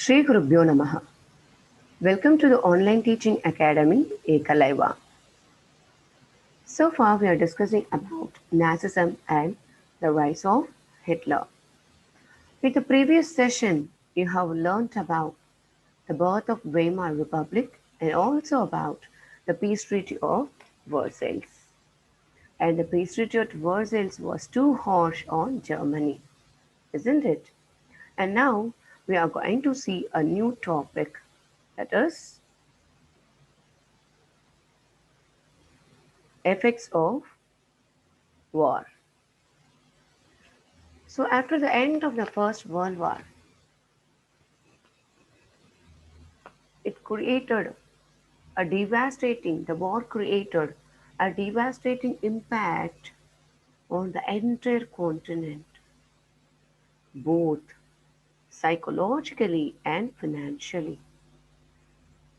Shri Gurubhyo Namaha. Welcome to the online teaching academy Ekalaiva. So far we are discussing about Nazism and the rise of Hitler. In the previous session, you have learnt about the birth of Weimar Republic and also about the peace treaty of Versailles. And the peace treaty of Versailles was too harsh on Germany, isn't it? And now we are going to see a new topic, that is effects of war. So after the end of the First World War, the war created a devastating impact on the entire continent, both psychologically and financially.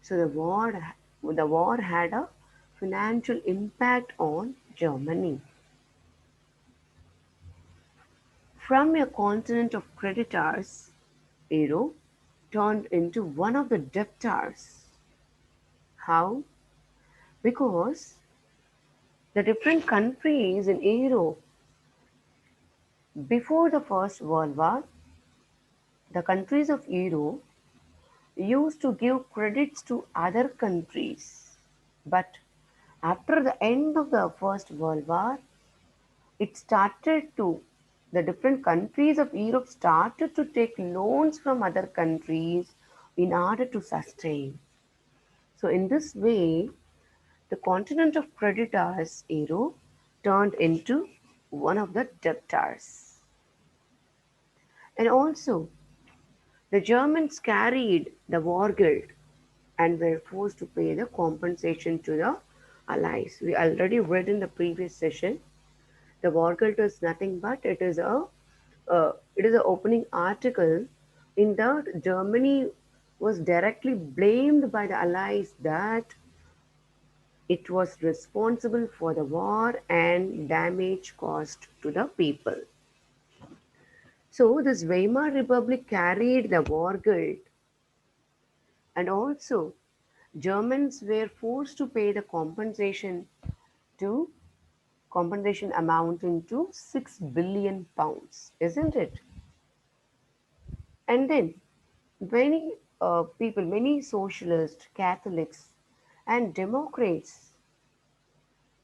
So the war had a financial impact on Germany. From a continent of creditors, Europe turned into one of the debtors. How? Because the different countries in Europe before the First World War, the countries of Europe used to give credits to other countries. But after the end of the First World War, it started to the different countries of Europe started to take loans from other countries in order to sustain. So in this way, the continent of creditors, Europe, turned into one of the debtors. And also, the Germans carried the war guilt and were forced to pay the compensation to the Allies. We already read in the previous session. The war guilt is nothing but it is a opening article in that Germany was directly blamed by the Allies that it was responsible for the war and damage caused to the people. So this Weimar Republic carried the war guilt, and also Germans were forced to pay the to compensation amounting to 6 billion pounds, isn't it? And then many socialists, Catholics, and Democrats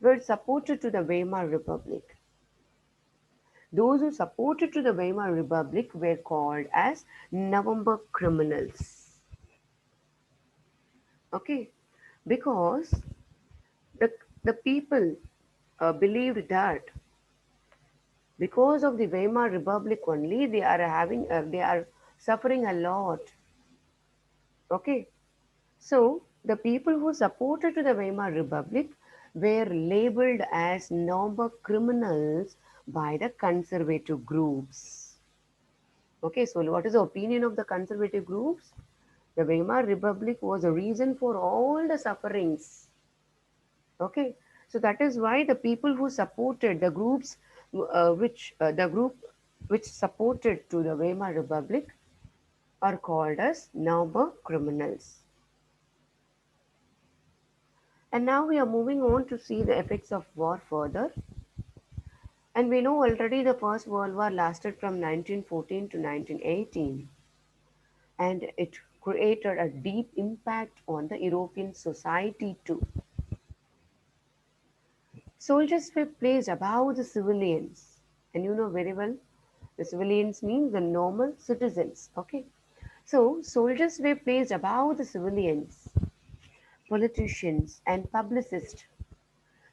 were supported to the Weimar Republic. Those who supported to the Weimar Republic were called as November criminals. Okay, because the the people believed that because of the Weimar Republic only they are suffering a lot. Okay, so the people who supported to the Weimar Republic were labeled as Nuremberg criminals by the conservative groups. Okay, so what is the opinion of the conservative groups? The Weimar Republic was a reason for all the sufferings. Okay, so that is why the people who supported the group which supported to the Weimar Republic are called as Nuremberg criminals. And now we are moving on to see the effects of war further. And we know already the First World War lasted from 1914 to 1918, and it created a deep impact on the European society too. Soldiers were placed above the civilians, and you know very well, the civilians mean the normal citizens. Okay, so soldiers were placed above the civilians, politicians, and publicists.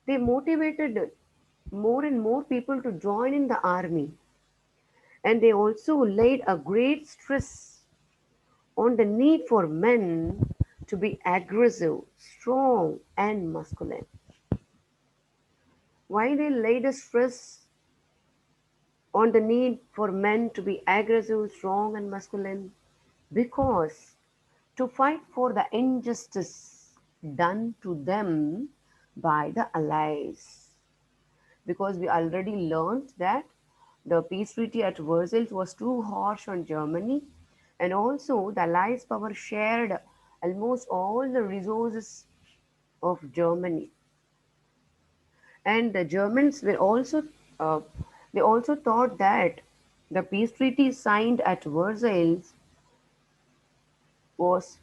They motivated more and more people to join in the army, and they also laid a great stress on the need for men to be aggressive, strong, and masculine. Why they laid a stress on the need for men to be aggressive, strong, and masculine? Because to fight for the injustice done to them by the Allies. Because we already learned that the peace treaty at Versailles was too harsh on Germany, And also, the Allies power shared almost all the resources of Germany. And the Germans were also, uh, they also thought that the peace treaty signed at Versailles was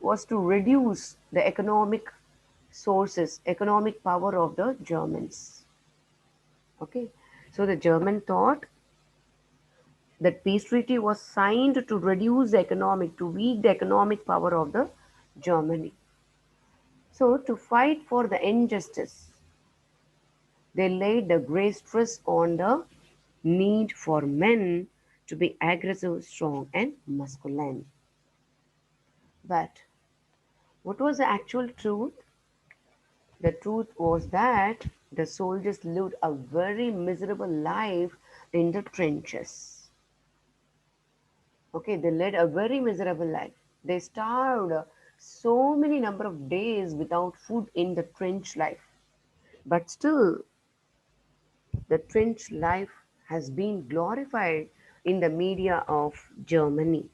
was to reduce the economic power of the Germans. Okay, so the German thought that peace treaty was signed to reduce the economic, to weak the economic power of the Germany. So to fight for the injustice, they laid the great stress on the need for men to be aggressive, strong, and masculine. But what was the actual truth? The truth was that the soldiers lived a very miserable life in the trenches. Okay, they led a very miserable life. They starved so many number of days without food in the trench life. But still, the trench life has been glorified in the media of Germany.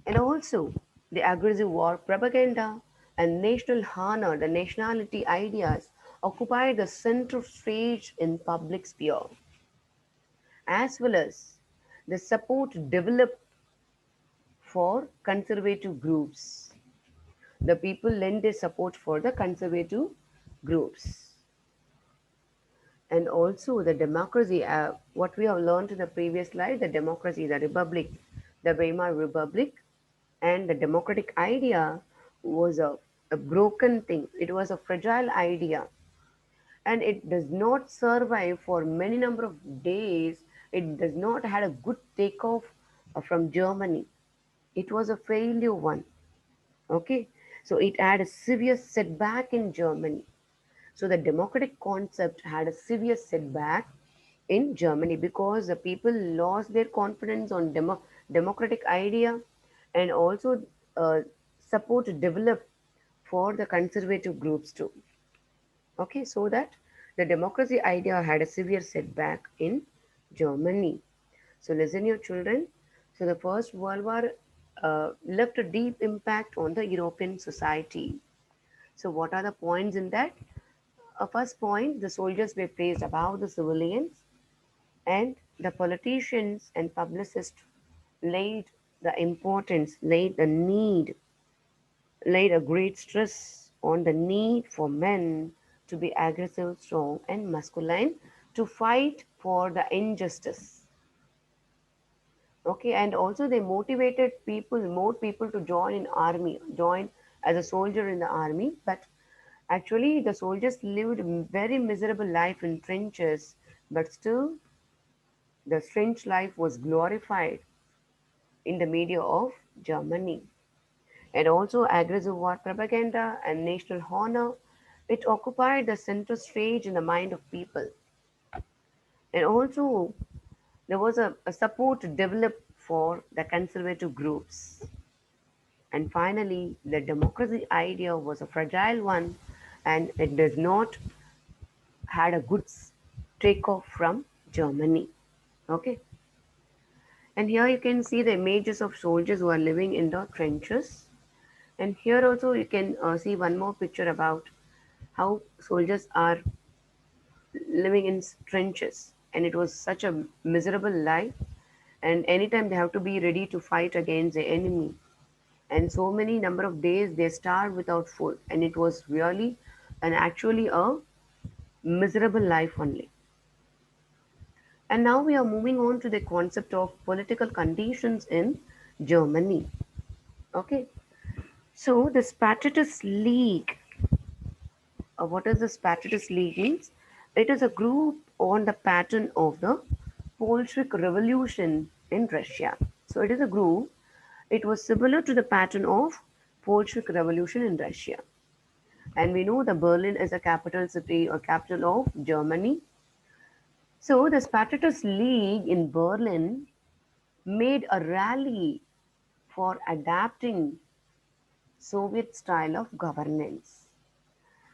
And also, the aggressive war propaganda and national honor, the nationality ideas, occupied the center stage in public sphere, as well as the support developed for conservative groups. The people lend their support for the conservative groups. And also the democracy, what we have learned in the previous slide, the democracy, the republic, the Weimar Republic, and the democratic idea was a broken thing. It was a fragile idea, and it does not survive for many number of days. It does not had a good takeoff from Germany. It was a failure one. Okay, so it had a severe setback in Germany. So the democratic concept had a severe setback in Germany because the people lost their confidence on democratic idea, and also support developed for the conservative groups too. Okay, so that the democracy idea had a severe setback in Germany. So listen, your children. So the First World War left a deep impact on the European society. So what are the points in that? First point, the soldiers were placed above the civilians, and the politicians and publicists laid the need, laid a great stress on the need for men to be aggressive, strong, and masculine to fight for the injustice. Okay, and also they motivated people, more people to join in army, join as a soldier in the army. But actually, the soldiers lived very miserable life in trenches, but still the trench life was glorified in the media of Germany. And also aggressive war propaganda and national honor, it occupied the center stage in the mind of people. And also there was a support developed for the conservative groups. And finally, the democracy idea was a fragile one, and it does not had a good takeoff from Germany. Okay, and here you can see the images of soldiers who are living in the trenches. And here also you can see one more picture about how soldiers are living in trenches, and it was such a miserable life. And anytime they have to be ready to fight against the enemy, and so many number of days they starved without food, and it was really and actually a miserable life only. And now we are moving on to the concept of political conditions in Germany. Okay, so the Spartacus League. What is the Spartacus League means? It is a group on the pattern of the Bolshevik Revolution in Russia. So it is a group. It was similar to the pattern of Bolshevik Revolution in Russia. And we know the Berlin is a capital city or capital of Germany. So the Spartacus League in Berlin made a rally for adapting Soviet style of governance.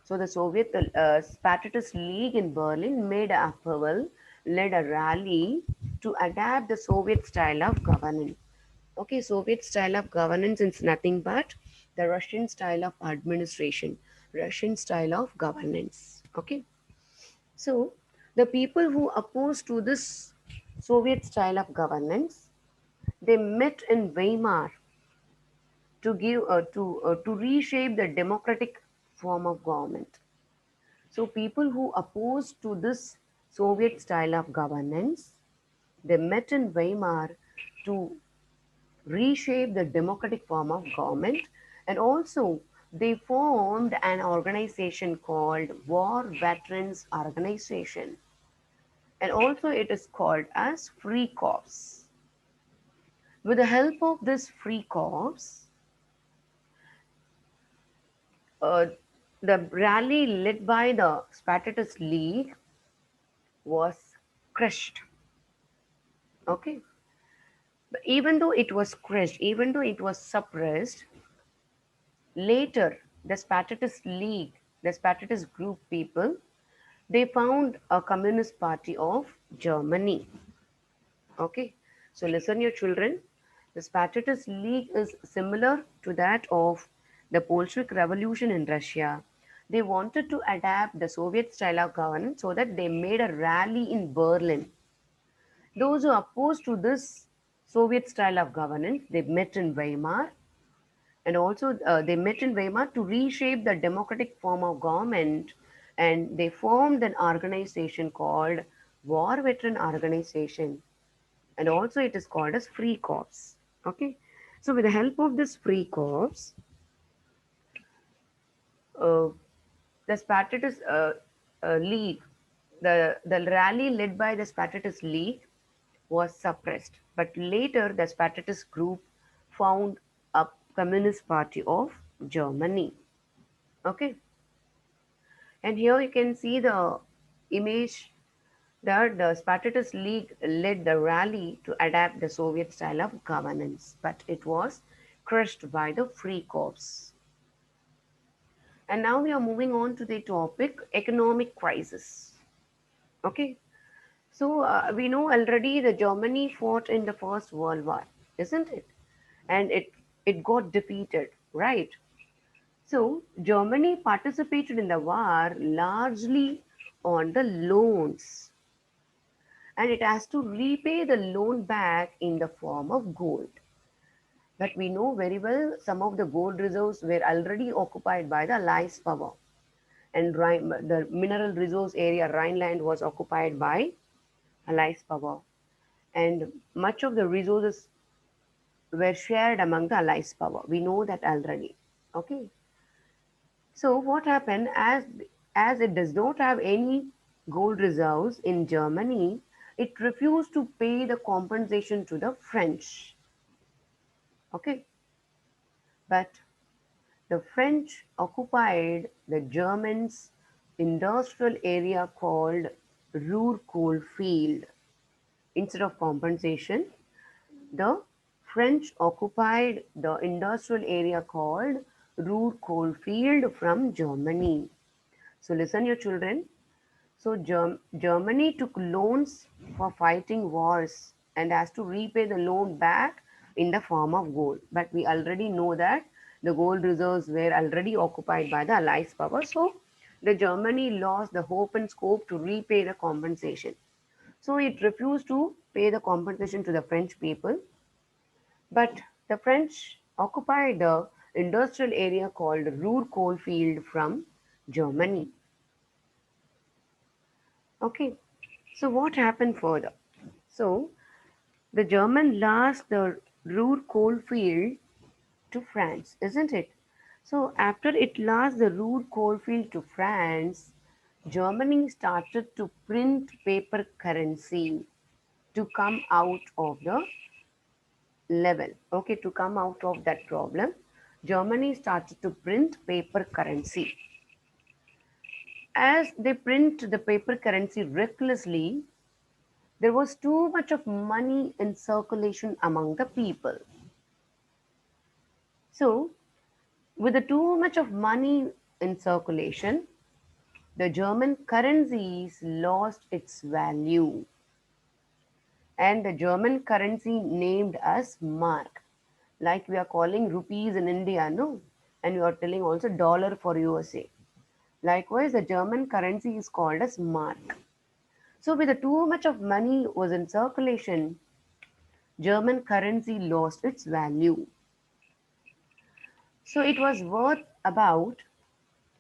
So the Soviet Spartacus League in Berlin made a upheaval, led a rally to adapt the Soviet style of governance. Okay, Soviet style of governance is nothing but the Russian style of administration, Russian style of governance. Okay, so the people who opposed to this Soviet style of governance, they met in Weimar to reshape the democratic form of government. So people who opposed to this Soviet style of governance, they met in Weimar to reshape the democratic form of government, and also they formed an organization called War Veterans Organization, and also it is called as Free Corps. With the help of this Free Corps, uh, the rally led by the Spartacus League was crushed. Okay, but even though it was crushed, even though it was suppressed, later the Spartacus League, the Spartacus group people, they found a Communist Party of Germany. Okay, so listen, your children. The Spartacus League is similar to that of the Bolshevik Revolution in Russia. They wanted to adapt the Soviet style of governance, so that they made a rally in Berlin. Those who opposed to this Soviet style of governance, they met in Weimar, and also they met in Weimar to reshape the democratic form of government, and they formed an organization called War Veteran Organization, and also it is called as Free Corps. Okay, so with the help of this Free Corps, uh, the Spartacus League, the rally led by the Spartacus League was suppressed. But later, the Spartacus group found a Communist Party of Germany. Okay, and here you can see the image that the Spartacus League led the rally to adapt the Soviet style of governance, but it was crushed by the Free Corps. And now we are moving on to the topic economic crisis. Okay, so we know already the Germany fought in the First World War, isn't it? And it got defeated, right? So Germany participated in the war largely on the loans, and it has to repay the loan back in the form of gold. But we know very well some of the gold reserves were already occupied by the Allies power, and the mineral resource area Rhineland was occupied by Allies power, and much of the resources were shared among the Allies power. We know that already. Okay. So what happened, as it does not have any gold reserves in Germany, it refused to pay the compensation to the French. Okay, but the French occupied the Germans' industrial area called Ruhr coalfield. Instead of compensation, the French occupied the industrial area called Ruhr coalfield from Germany. So listen, your children. So Germany took loans for fighting wars and has to repay the loan back in the form of gold. But we already know that the gold reserves were already occupied by the Allies power. So the Germany lost the hope and scope to repay the compensation. So it refused to pay the compensation to the French people. But the French occupied the industrial area called Ruhr coalfield from Germany. Okay, so what happened further? So the German lost the Ruhr coalfield to France, isn't it? So after it lost the Ruhr coalfield to France, Germany started to print paper currency to come out of the level. Okay, to come out of that problem, Germany started to print paper currency. As they print the paper currency recklessly, there was too much of money in circulation among the people. So, with the too much of money in circulation, the German currencies lost its value. and the German currency named as mark. Like we are calling rupees in India, no? And you are telling also dollar for USA. Likewise, the German currency is called as mark. So, with the too much of money was in circulation, German currency lost its value. So, it was worth about,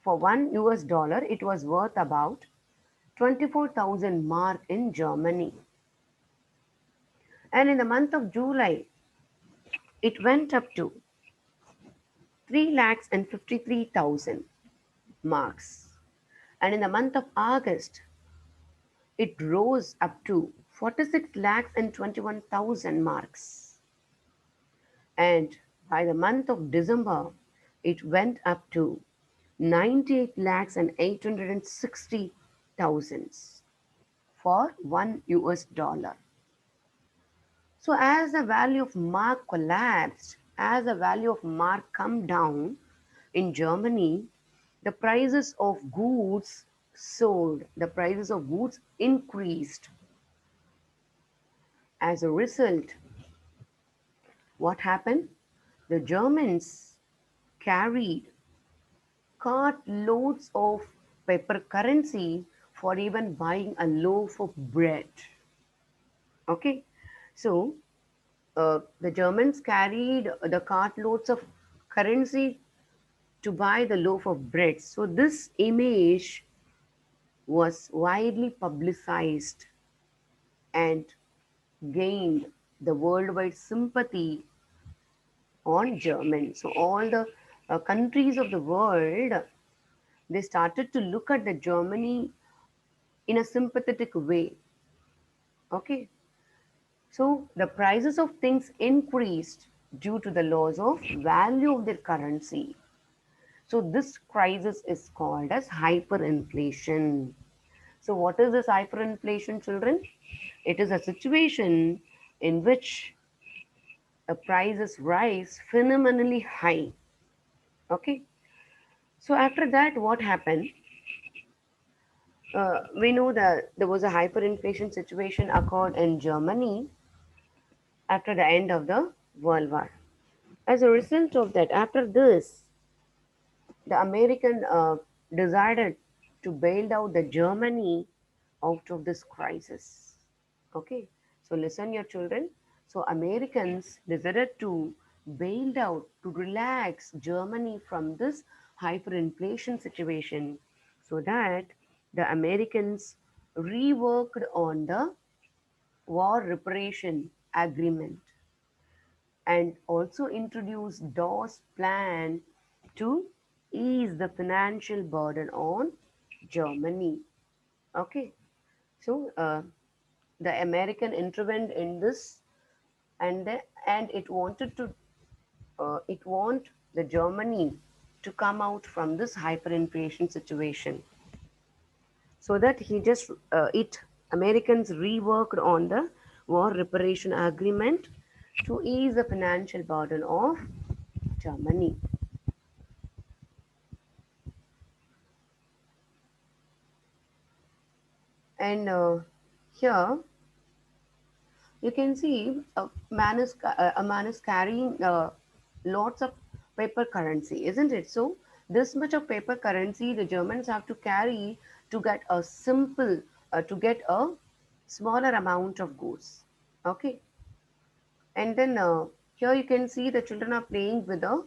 for $1, it was worth about 24,000 mark in Germany. And in the month of July, it went up to 3 lakhs and 53,000 marks. And in the month of August, it rose up to 46 lakhs and 21,000 marks. And by the month of December, it went up to 98 lakhs and 860 thousands for $1. So as the value of mark collapsed, as the value of mark come down in Germany, the prices of goods sold, the prices of goods increased. As a result, what happened? The Germans carried cart loads of paper currency for even buying a loaf of bread. Okay, so the Germans carried the cartloads of currency to buy the loaf of bread. So this image was widely publicized and gained the worldwide sympathy on German. So all the countries of the world, they started to look at the Germany in a sympathetic way. Okay, so the prices of things increased due to the loss of value of their currency. So this crisis is called as hyperinflation. So what is this hyperinflation, children? It is a situation in which the prices rise phenomenally high. Okay. So after that, what happened? We know that there was a hyperinflation situation occurred in Germany after the end of the World War. As a result of that, after this, the American decided to bail out the Germany out of this crisis. Okay, so listen, your children. So Americans decided to bail out to relax Germany from this hyperinflation situation, so that the Americans reworked on the war reparation agreement and also introduced Dawes plan to ease the financial burden on Germany. Okay, so the American intervened in this, and it want the Germany to come out from this hyperinflation situation, so that he just it Americans reworked on the war reparation agreement to ease the financial burden of Germany. And here you can see a man is carrying lots of paper currency, isn't it? So this much of paper currency the Germans have to carry to get a simple to get a smaller amount of goods. Okay, and then here you can see the children are playing with a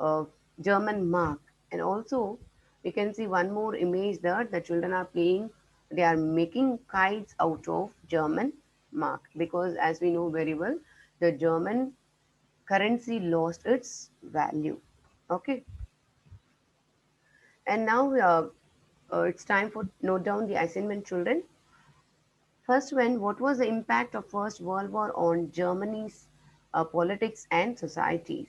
uh, German mark. And also, you can see one more image that the children are playing, they are making kites out of German mark, because as we know very well, the German currency lost its value. Okay, and now it's time for note down the assignment, children. First one, what was the impact of First World War on Germany's politics and society.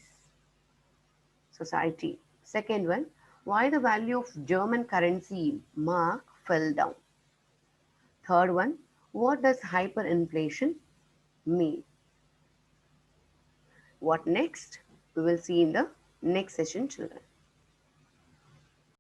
Second one, why the value of German currency mark fell down. Third one, what does hyperinflation mean? What next? We will see in the next session, children.